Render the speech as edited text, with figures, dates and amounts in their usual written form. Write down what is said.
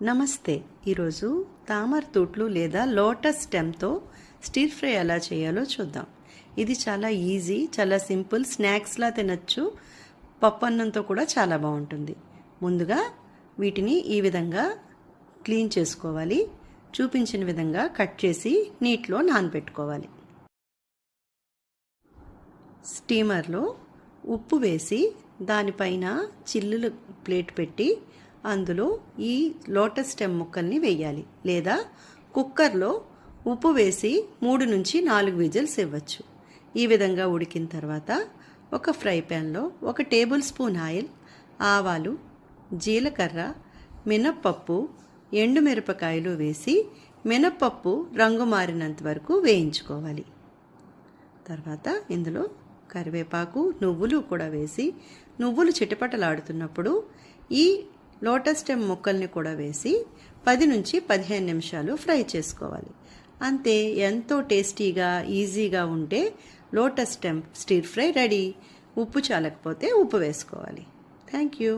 నమస్తే. ఈరోజు తామర తూట్లు లేదా లోటస్ స్టెమ్తో స్టిర్ ఫ్రై ఎలా చేయాలో చూద్దాం. ఇది చాలా ఈజీ, చాలా సింపుల్, స్నాక్స్లా తినచ్చు. పప్పన్నంతో కూడా చాలా బాగుంటుంది. ముందుగా వీటిని ఈ విధంగా క్లీన్ చేసుకోవాలి. చూపించిన విధంగా కట్ చేసి నీటిలో నానబెట్టుకోవాలి. స్టీమర్లో ఉప్పు వేసి దానిపైన చిల్లులు ప్లేట్ పెట్టి అందులో ఈ లోటస్ స్టెమ్ ముక్కల్ని వేయాలి. లేదా కుక్కర్లో ఉప్పు వేసి 3 నుంచి 4 విజిల్స్ ఇవ్వచ్చు. ఈ విధంగా ఉడికిన తర్వాత ఒక ఫ్రై ప్యాన్లో 1 టేబుల్ స్పూన్ ఆయిల్, ఆవాలు, జీలకర్ర, మినప్పప్పు, ఎండుమిరపకాయలు వేసి మినప్పప్పు రంగు మారినంత వరకు వేయించుకోవాలి. తర్వాత ఇందులో కరివేపాకు, నువ్వులు కూడా వేసి నువ్వులు చిటపటలాడుతున్నప్పుడు ఈ లోటస్ స్టెమ్ ముక్కల్ని కూడా వేసి 10 నుంచి 15 నిమిషాలు ఫ్రై చేసుకోవాలి. అంతే, ఎంతో టేస్టీగా ఈజీగా ఉంటే lotus stem stir fry ready. ఉప్పు చాలకపోతే ఉప్పు వేసుకోవాలి. Thank you.